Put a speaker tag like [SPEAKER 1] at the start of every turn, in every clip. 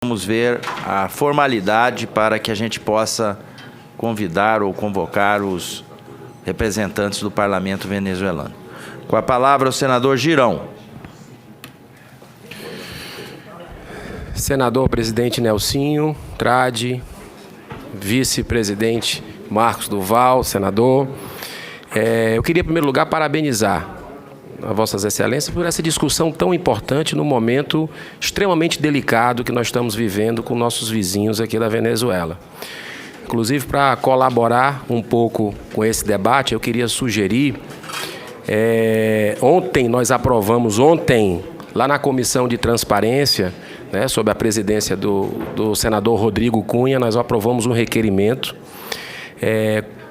[SPEAKER 1] Vamos ver a formalidade para que a gente possa convidar ou convocar os representantes do parlamento venezuelano. Com a palavra o senador Girão.
[SPEAKER 2] Senador presidente Nelsinho, Trade, vice-presidente Marcos Duval, senador. Eu queria, em primeiro lugar, parabenizar a Vossas Excelências por essa discussão tão importante no momento extremamente delicado que nós estamos vivendo com nossos vizinhos aqui da Venezuela. Inclusive, para colaborar um pouco com esse debate, eu queria sugerir, ontem nós aprovamos, lá na Comissão de Transparência, né, sob a presidência do senador Rodrigo Cunha, nós aprovamos um requerimento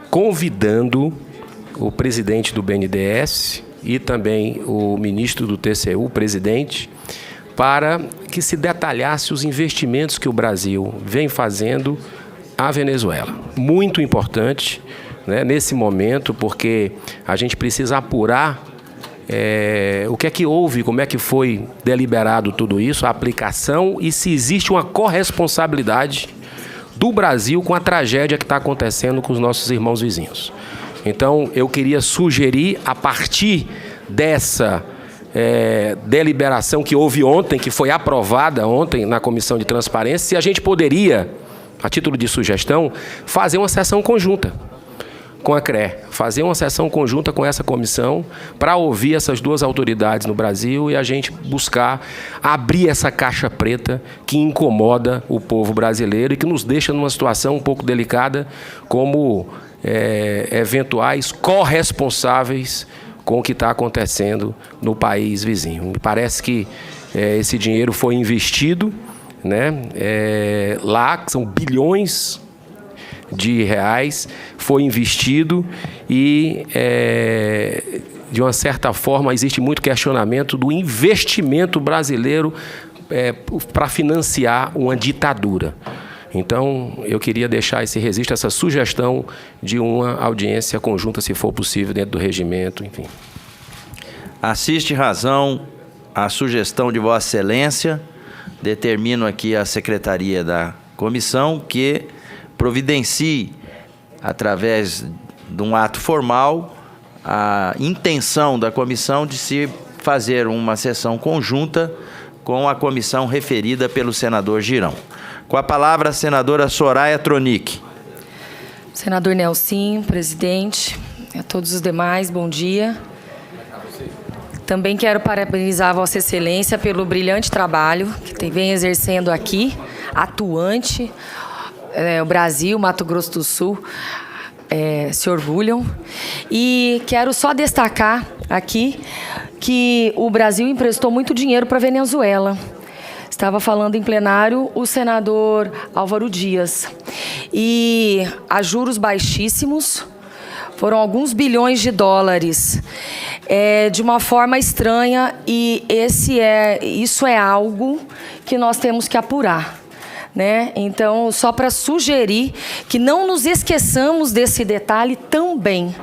[SPEAKER 2] convidando o presidente do BNDES e também o ministro do TCU, o presidente, para que se detalhasse os investimentos que o Brasil vem fazendo à Venezuela. Muito importante, né, nesse momento, porque a gente precisa apurar o que é que houve, como é que foi deliberado tudo isso, a aplicação e se existe uma corresponsabilidade do Brasil com a tragédia que está acontecendo com os nossos irmãos vizinhos. Então, eu queria sugerir, a partir dessa deliberação que houve ontem, que foi aprovada ontem na Comissão de Transparência, se a gente poderia, a título de sugestão, fazer uma sessão conjunta com a CRE, fazer uma sessão conjunta com essa comissão para ouvir essas duas autoridades no Brasil e a gente buscar abrir essa caixa preta que incomoda o povo brasileiro e que nos deixa numa situação um pouco delicada como eventuais corresponsáveis com o que está acontecendo no país vizinho. Me parece que esse dinheiro foi investido, né, lá, que são bilhões de reais, foi investido e, de uma certa forma, existe muito questionamento do investimento brasileiro para financiar uma ditadura. Então, eu queria deixar esse registro, essa sugestão de uma audiência conjunta, se for possível, dentro do regimento, enfim.
[SPEAKER 1] Assiste razão à sugestão de Vossa Excelência. Determino aqui a Secretaria da Comissão que providencie, através de um ato formal, a intenção da comissão de se fazer uma sessão conjunta com a comissão referida pelo senador Girão. Com a palavra, a senadora Soraya Tronic.
[SPEAKER 3] Senador Nelsinho, presidente, a todos os demais, bom dia. Também quero parabenizar a Vossa Excelência pelo brilhante trabalho que vem exercendo aqui, atuante. O Brasil, Mato Grosso do Sul, se orgulham. E quero só destacar aqui que o Brasil emprestou muito dinheiro para a Venezuela. Estava falando em plenário o senador Álvaro Dias. E a juros baixíssimos, foram alguns bilhões de dólares, de uma forma estranha, e isso é algo que nós temos que apurar, né? Então, só para sugerir que não nos esqueçamos desse detalhe também,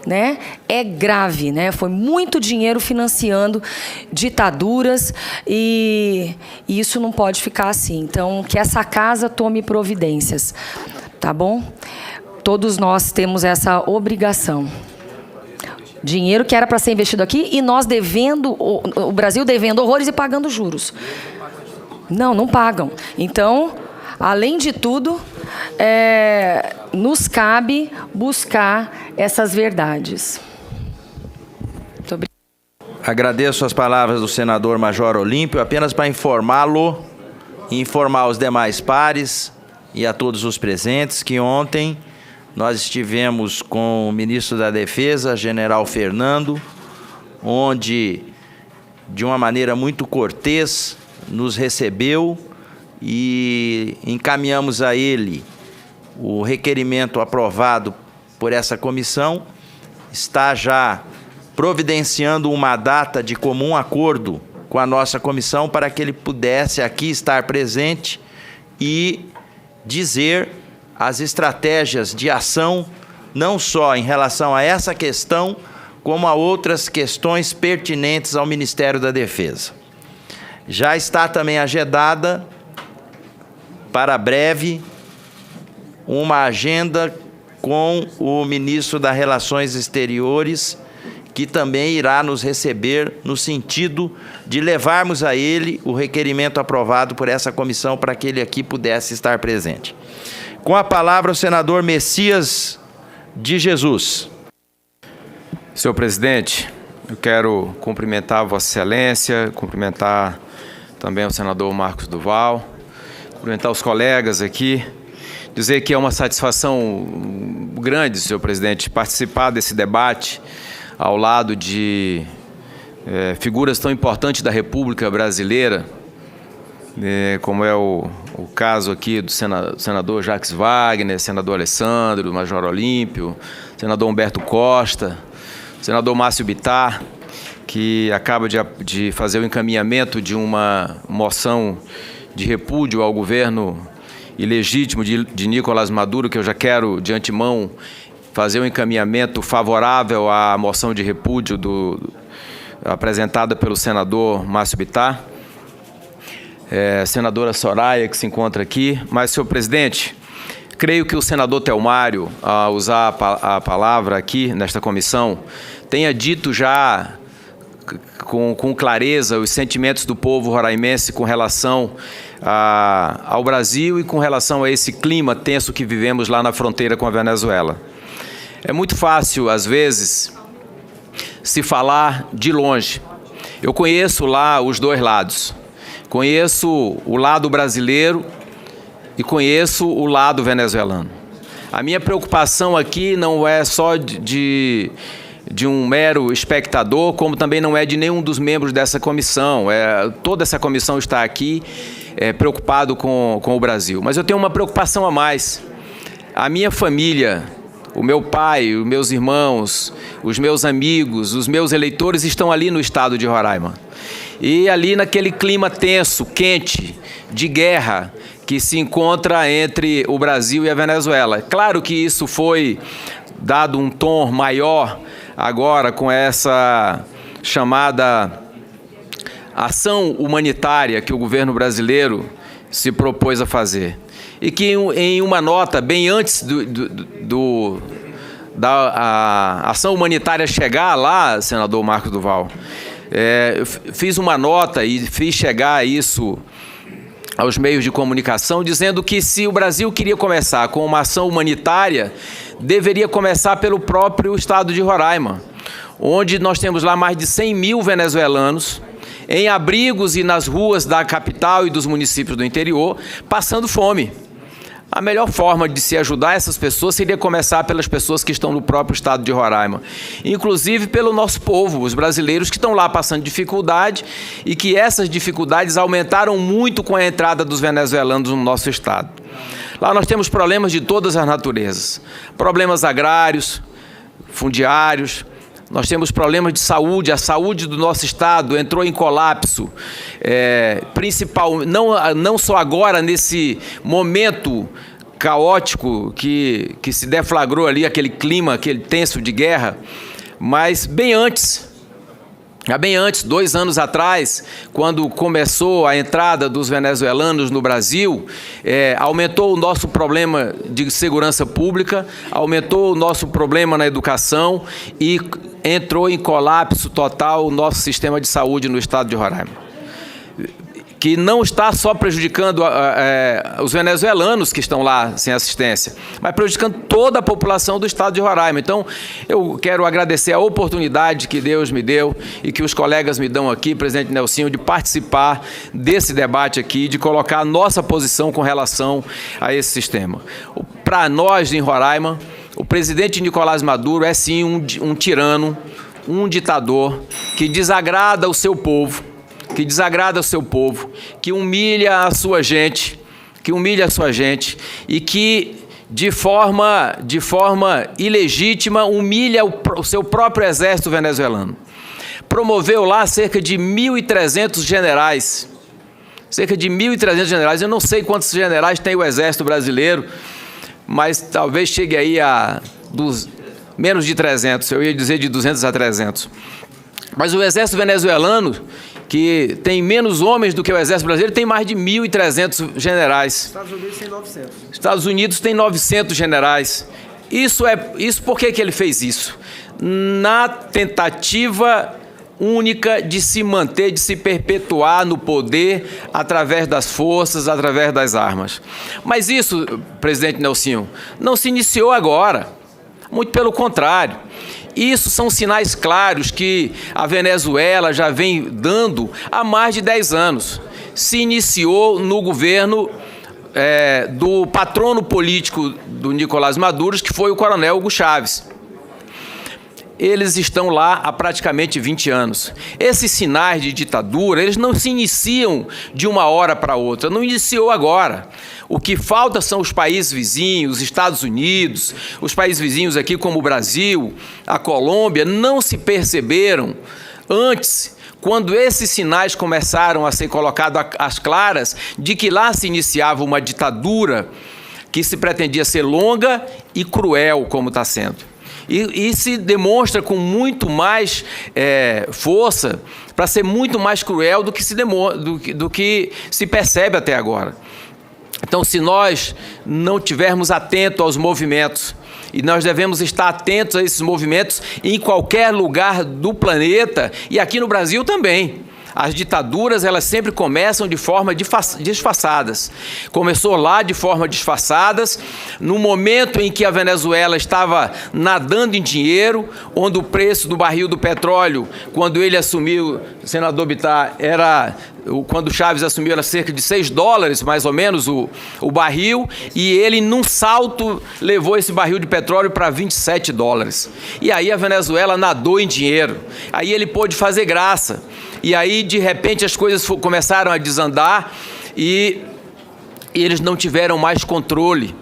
[SPEAKER 3] né? É grave, né? Foi muito dinheiro financiando ditaduras e isso não pode ficar assim. Então, que essa casa tome providências, tá bom? Todos nós temos essa obrigação. Dinheiro que era para ser investido aqui e nós devendo, o Brasil devendo horrores e pagando juros. Não pagam. Então, além de tudo, nos cabe buscar essas verdades. Muito obrigada.
[SPEAKER 1] Agradeço as palavras do senador Major Olímpio, apenas para informá-lo e informar os demais pares e a todos os presentes que ontem nós estivemos com o ministro da Defesa, general Fernando, onde, de uma maneira muito cortês, nos recebeu e encaminhamos a ele o requerimento aprovado por essa comissão. Está já providenciando uma data de comum acordo com a nossa comissão para que ele pudesse aqui estar presente e dizer as estratégias de ação, não só em relação a essa questão, como a outras questões pertinentes ao Ministério da Defesa. Já está também agendada para breve uma agenda com o ministro das Relações Exteriores, que também irá nos receber no sentido de levarmos a ele o requerimento aprovado por essa comissão para que ele aqui pudesse estar presente. Com a palavra, o senador Messias de Jesus.
[SPEAKER 4] Senhor presidente, eu quero cumprimentar Vossa Excelência, cumprimentar também o senador Marcos Duval, cumprimentar os colegas aqui, dizer que é uma satisfação grande, senhor presidente, participar desse debate ao lado de figuras tão importantes da República Brasileira, como é o caso aqui do senador Jacques Wagner, senador Alessandro, Major Olímpio, senador Humberto Costa, senador Márcio Bittar, que acaba de fazer o encaminhamento de uma moção de repúdio ao governo ilegítimo de Nicolás Maduro, que eu já quero, de antemão, fazer um encaminhamento favorável à moção de repúdio apresentada pelo senador Márcio Bittar, senadora Soraya, que se encontra aqui. Mas, senhor presidente, creio que o senador Telmário, ao usar a palavra aqui nesta comissão, tenha dito já com clareza os sentimentos do povo roraimense com relação ao Brasil e com relação a esse clima tenso que vivemos lá na fronteira com a Venezuela. É muito fácil, às vezes, se falar de longe. Eu conheço lá os dois lados. Conheço o lado brasileiro e conheço o lado venezuelano. A minha preocupação aqui não é só de um mero espectador, como também não é de nenhum dos membros dessa comissão. Toda essa comissão está aqui preocupado com o Brasil. Mas eu tenho uma preocupação a mais. A minha família, o meu pai, os meus irmãos, os meus amigos, os meus eleitores estão ali no estado de Roraima. E ali naquele clima tenso, quente, de guerra, que se encontra entre o Brasil e a Venezuela. Claro que isso foi dado um tom maior agora com essa chamada ação humanitária que o governo brasileiro se propôs a fazer. E que em uma nota, bem antes da ação humanitária chegar lá, senador Marcos Duval, fiz uma nota e fiz chegar isso aos meios de comunicação, dizendo que se o Brasil queria começar com uma ação humanitária, deveria começar pelo próprio estado de Roraima, onde nós temos lá mais de 100 mil venezuelanos em abrigos e nas ruas da capital e dos municípios do interior, passando fome. A melhor forma de se ajudar essas pessoas seria começar pelas pessoas que estão no próprio estado de Roraima, inclusive pelo nosso povo, os brasileiros que estão lá passando dificuldade e que essas dificuldades aumentaram muito com a entrada dos venezuelanos no nosso estado. Lá nós temos problemas de todas as naturezas, problemas agrários, fundiários, nós temos problemas de saúde, a saúde do nosso estado entrou em colapso, não só agora, nesse momento caótico que se deflagrou ali, aquele clima, aquele tenso de guerra, mas bem antes, 2 anos atrás, quando começou a entrada dos venezuelanos no Brasil, aumentou o nosso problema de segurança pública, aumentou o nosso problema na educação e entrou em colapso total o nosso sistema de saúde no estado de Roraima, que não está só prejudicando os venezuelanos que estão lá sem assistência, mas prejudicando toda a população do estado de Roraima. Então, eu quero agradecer a oportunidade que Deus me deu e que os colegas me dão aqui, presidente Nelsinho, de participar desse debate aqui, de colocar a nossa posição com relação a esse sistema. Para nós, em Roraima, o presidente Nicolás Maduro é sim um tirano, um ditador que desagrada o seu povo, que humilha a sua gente, e que de forma ilegítima humilha o seu próprio exército venezuelano. Promoveu lá cerca de 1.300 generais. Eu não sei quantos generais tem o exército brasileiro, mas talvez chegue aí a menos de 300, eu ia dizer de 200 a 300. Mas o exército venezuelano, que tem menos homens do que o exército brasileiro, tem mais de 1.300 generais.
[SPEAKER 5] Estados Unidos tem 900.
[SPEAKER 4] Estados Unidos tem 900 generais. Isso por que ele fez isso? Na tentativa única de se manter, de se perpetuar no poder através das forças, através das armas. Mas isso, presidente Nelsinho, não se iniciou agora. Muito pelo contrário. Isso são sinais claros que a Venezuela já vem dando há mais de 10 anos. Se iniciou no governo do patrono político do Nicolás Maduro, que foi o coronel Hugo Chávez. Eles estão lá há praticamente 20 anos. Esses sinais de ditadura, eles não se iniciam de uma hora para outra, não iniciou agora. O que falta são os países vizinhos, os Estados Unidos, os países vizinhos aqui como o Brasil, a Colômbia, não se perceberam antes, quando esses sinais começaram a ser colocados às claras, de que lá se iniciava uma ditadura que se pretendia ser longa e cruel, como está sendo. E se demonstra com muito mais força para ser muito mais cruel do que se percebe até agora. Então, se nós não tivermos atentos aos movimentos, e nós devemos estar atentos a esses movimentos em qualquer lugar do planeta, e aqui no Brasil também. As ditaduras, elas sempre começam de forma disfarçadas. Começou lá de forma disfarçadas, no momento em que a Venezuela estava nadando em dinheiro, onde o preço do barril do petróleo, quando ele assumiu, senador Bittar, quando o Chávez assumiu, era cerca de $6, mais ou menos, o barril, e ele, num salto, levou esse barril de petróleo para $27. E aí a Venezuela nadou em dinheiro. Aí ele pôde fazer graça. E aí, de repente, as coisas começaram a desandar e eles não tiveram mais controle.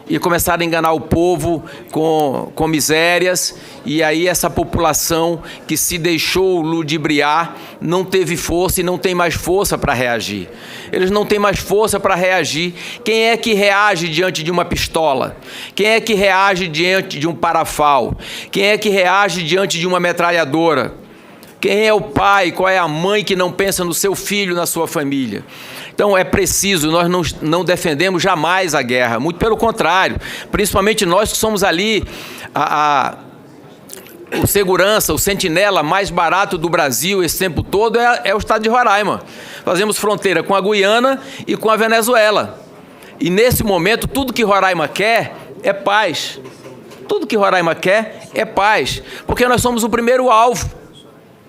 [SPEAKER 4] E começaram a enganar o povo com misérias. E aí essa população que se deixou ludibriar não teve força e não tem mais força para reagir. Eles não têm mais força para reagir. Quem é que reage diante de uma pistola? Quem é que reage diante de um parafal? Quem é que reage diante de uma metralhadora? Quem é o pai, qual é a mãe que não pensa no seu filho, na sua família? Então é preciso, nós não defendemos jamais a guerra, muito pelo contrário, principalmente nós que somos ali o segurança, o sentinela mais barato do Brasil esse tempo todo é o estado de Roraima. Fazemos fronteira com a Guiana e com a Venezuela. E nesse momento tudo que Roraima quer é paz. Tudo que Roraima quer é paz, porque nós somos o primeiro alvo.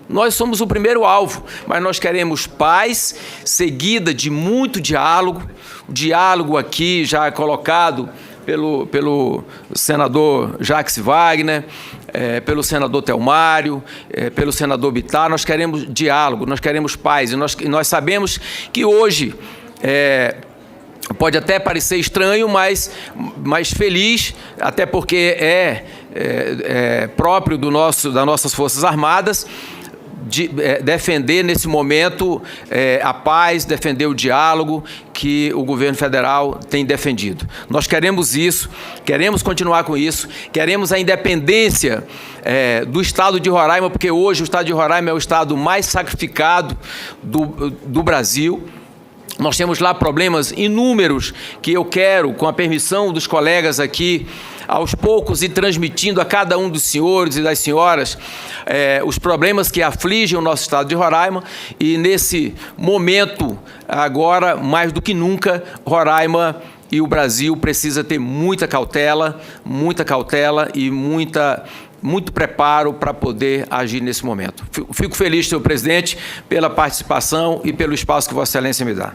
[SPEAKER 4] Nós somos o primeiro alvo, mas nós queremos paz, seguida de muito diálogo. O diálogo aqui já colocado pelo senador Jacques Wagner, pelo senador Telmário, pelo senador Bittar. Nós queremos diálogo, nós queremos paz. E nós sabemos que hoje pode até parecer estranho, mas feliz, até porque é próprio das nossas Forças Armadas, defender nesse momento a paz, defender o diálogo que o governo federal tem defendido. Nós queremos isso, queremos continuar com isso, queremos a independência do estado de Roraima, porque hoje o estado de Roraima é o estado mais sacrificado do Brasil. Nós temos lá problemas inúmeros que eu quero, com a permissão dos colegas aqui, aos poucos ir transmitindo a cada um dos senhores e das senhoras os problemas que afligem o nosso estado de Roraima. E nesse momento, agora, mais do que nunca, Roraima e o Brasil precisa ter muita cautela e muito preparo para poder agir nesse momento. Fico feliz, senhor presidente, pela participação e pelo espaço que Vossa Excelência me dá.